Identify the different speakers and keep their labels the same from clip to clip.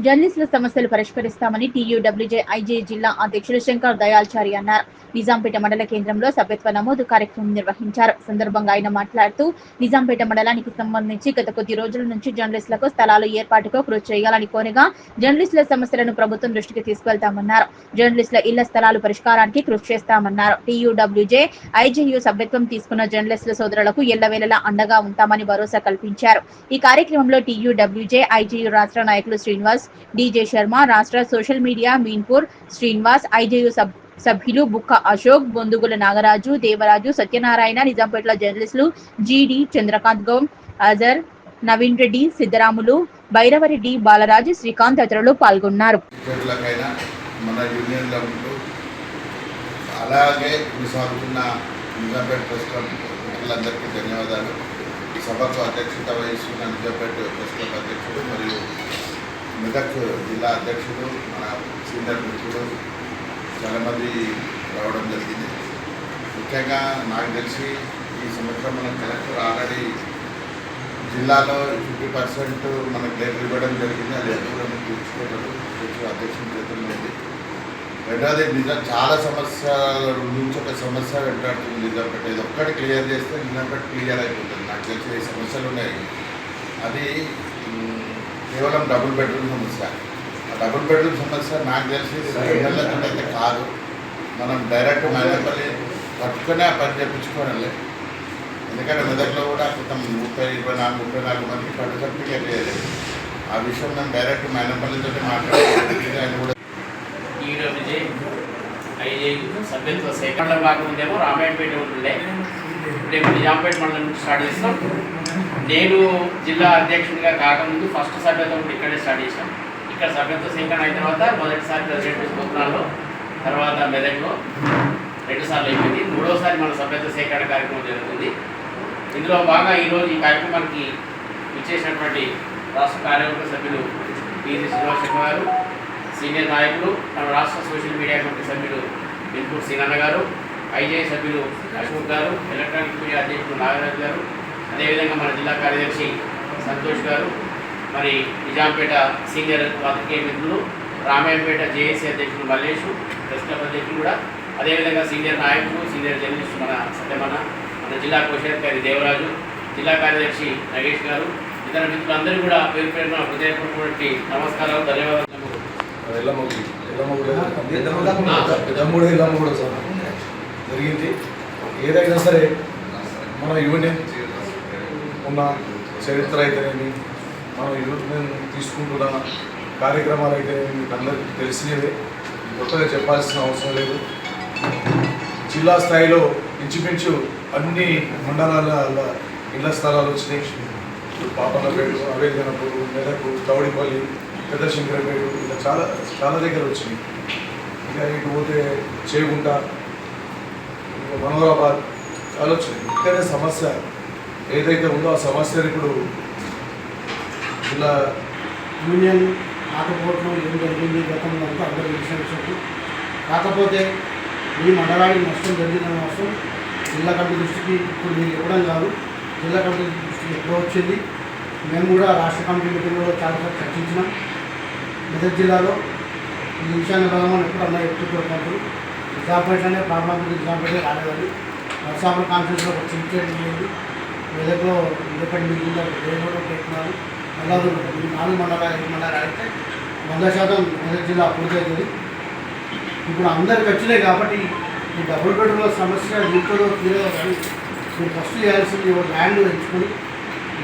Speaker 1: జర్నలిస్టుల సమస్యలు పరిష్కరిస్తామని టీయూడబ్ల్యూజే ఐజే జిల్లా అధ్యక్షులు శంకర్ దయాల్చారి అన్నారు. నిజాంపేట మండల కేంద్రంలో సభ్యత్వ నమోదు కార్యక్రమం నిర్వహించారు. సందర్భంగా ఆయన మాట్లాడుతూ నిజాంపేట మండలానికి సంబంధించి గత కొద్ది రోజుల నుంచి జర్నలిస్టులకు స్థలాలు ఏర్పాటుకు కృషి చేయాలని కోరగా జర్నలిస్టుల సమస్యలను ప్రభుత్వం దృష్టికి తీసుకెళ్తామన్నారు. జర్నలిస్టుల ఇళ్ల స్థలాలు పరిష్కారానికి కృషి చేస్తామన్నారు. టీయూడబ్ల్యూజే ఐజేయు సభ్యత్వం తీసుకున్న జర్నలిస్టుల సోదరులకు ఎల్లవేళలా అండగా ఉంటామని భరోసా కల్పించారు. ఈ కార్యక్రమంలో టీయూడబ్ల్యూజే ఐజేయు రాష్ట్ర నాయకులు శ్రీనివాస్, డీజే శర్మ, రాష్ట్ర సోషల్ మీడియా మీన్పూర్ శ్రీనివాస్, ఐజేయు సభ్యులు బుక్క అశోక్, బొందుగుల నాగరాజు, దేవరాజు, సత్యనారాయణ, నిజాంపేటల జర్నలిస్టులు జీడి, చంద్రకాంత్ గౌడ్, అజర్, నవీన్ రెడ్డి, సిద్ధరాములు, భైరవరెడ్డి, బాలరాజు, శ్రీకాంత్ తదితరులు పాల్గొన్నారు.
Speaker 2: అలాగే కొనసాగుతున్న నిజాంపేట ప్రెస్ క్లబ్ మిత్రులందరికీ ధన్యవాదాలు. సభకు అధ్యక్షత వహిస్తున్న నిజాంపేట ప్రెస్ క్లబ్ అధ్యక్షుడు మరియు మెదక్ జిల్లా అధ్యక్షుడు మన సీనియర్ మిత్రుడు చాలామంది రావడం జరిగింది. ముఖ్యంగా నాకు తెలిసి ఈ సంవత్సరం మన కలెక్టర్ ఆల్రెడీ జిల్లాలో 50% మనకు లెటర్ ఇవ్వడం జరిగింది. అది ఎదురు తీర్చుకోవడం అధ్యక్షుడి చేతుల్లో ఉంది. రెండవది నిజం చాలా సమస్యల నుంచి ఒక సమస్య వెంటాడుతుంది నిజాంపేట. ఇది ఒక్కటి క్లియర్ చేస్తే నిజాంపేట క్లియర్ అయిపోతుంది. నాకు తెలిసి సమస్యలు ఉన్నాయి. అది కేవలం డబుల్ బెడ్రూమ్ సమస్య. ఆ డబుల్ బెడ్రూమ్ సమస్య నాకు తెలిసి ఇళ్లతో అయితే కాదు. మనం డైరెక్ట్ మైనపల్లి పట్టుకునే పని చేయించుకోవాలి. ఎందుకంటే మెదక్లో కూడా క్రితం 24 మందికి పట్టు సర్టిఫికేట్ చేయలేదు. ఆ విషయం మేము డైరెక్ట్ మైనపల్లితో మాట్లాడుతున్నాం. ఆయన కూడా
Speaker 3: టీయూడబ్ల్యూజే ఐజేయు సభ్యత్వ సేకరణ భాగందేమో రామాయణపేట ఉంటుండే. ఇప్పుడు నిజాంపేట మండలం నుంచి స్టార్ట్ చేస్తాం. నేను జిల్లా అధ్యక్షుడిగా కాకముందు ఫస్ట్ సభ్యత్వం ఇక్కడే స్టార్ట్ చేసాం. ఇక్కడ సభ్యత్వ సేకరణ అయిన తర్వాత మొదటిసారి ప్రెసిడెంట్ భూత్నాల్లో, తర్వాత మెదక్లో 2 సార్లు అయిపోయింది. 3వసారి మన సభ్యత్వ సేకరణ కార్యక్రమం జరుగుతుంది. ఇందులో బాగా ఈరోజు ఈ కార్యక్రమానికి ఇచ్చేసినటువంటి రాష్ట్ర కార్యవర్గ సభ్యులు పీజీ శ్రీనివాస్ గారు, సీనియర్ నాయకులు, మన రాష్ట్ర సోషల్ మీడియా కమిటీ సభ్యులు మిన్పూర్ సింగన్న గారు, ఐజే సభ్యులు అశోక్ గారు, ఎలక్ట్రానిక్ మీడియా అధ్యక్షులు నాగరాజు గారు, అదేవిధంగా మన జిల్లా కార్యదర్శి సంతోష్ గారు, మరి నిజాంపేట సీనియర్ పాత్రికేయ మిత్రులు, రామాయణపేట జేఏసీ అధ్యక్షులు మల్లేషు, ప్రెస్ క్లబ్ అధ్యక్షులు కూడా, అదేవిధంగా సీనియర్ నాయకులు, సీనియర్ జర్నలిస్టు మన సత్యమన్న, మన జిల్లా కోశాధికారి దేవరాజు, జిల్లా కార్యదర్శి నగేష్ గారు, ఇతర మిత్రులందరూ కూడా పేరు పేరున హృదయపూర్వకమైనటువంటి నమస్కారాలు, ధన్యవాదాలు.
Speaker 4: జరిగింది. ఏదైనా సరే మన యూనియన్ ఉన్న చరిత్ర అయితేనేమి, మన యూనియన్ తీసుకుంటున్న కార్యక్రమాలు అయితే మీకు అందరికీ తెలిసినవే, కొత్తగా చెప్పాల్సిన అవసరం లేదు. జిల్లా స్థాయిలో ఇంచుమించు అన్ని మండలాల ఇళ్ల స్థలాలు వచ్చినాయి. పాపన్నపేట, అవేదనపూరు, మెదకు, తౌడిపల్లి, పెద్ద శంకరపేట, ఇలా చాలా దగ్గర వచ్చినాయి. ఇక ఇటు పోతే చేగుంట, మనోరాబాద్ చాలా వచ్చినాయి. ఇక్కడే సమస్య ఏదైతే ఉందో ఆ సమస్యను ఇప్పుడు జిల్లా
Speaker 5: యూనియన్ ఆటపోట్లో ఏం జరిగింది గతంలో అంతా అందరూ విషయం. కాకపోతే ఈ మండలానికి నష్టం జరిగిన నష్టం జిల్లా కమిటీ దృష్టికి ఇప్పుడు మీరు ఇవ్వడం కాదు, జిల్లా కమిటీ దృష్టికి ఎప్పుడో వచ్చింది. మేము కూడా రాష్ట్ర కమిటీ మీటింగ్లో చాలాసార్లు చర్చించినాం. మెదక్ జిల్లాలో ఈ విషయాన్ని బలమని ఎప్పుడు అన్న ఎత్తుకోవడం నిజాంపేటనే ప్రాబ్లం ఉంది. నిజాంపేట రాలేదని నర్సాపూర్ కాన్ఫరెన్స్లో ఒక చిన్చేట్ చేయండి. మెదక్లో ఇండిపెండెంట్ మీటింగ్లో దేవుడు పెట్టుకున్నారు. అలాగే ఈ 4 మండలాలు 5 మండలాలు అయితే 100% మెదక్ జిల్లా పూర్తవుతుంది. ఇప్పుడు అందరికి వచ్చినాయి కాబట్టి ఈ డబుల్ బెడ్రూమ్ల సమస్య దీంట్లో తీరగా కానీ మీరు ఫస్ట్ చేయాల్సింది ల్యాండ్ ఎంచుకొని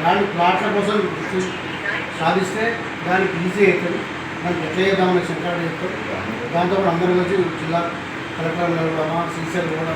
Speaker 5: ల్యాండ్ ప్లాట్ల కోసం సాధిస్తే దానికి ఈజీ అవుతుంది. దానికి ఎట్లా చేద్దామని శంకరాడు చెప్తారు. దాంతో కూడా అందరూ వచ్చి జిల్లా కలెక్టర్ కూడా సీసీఎల్ కూడా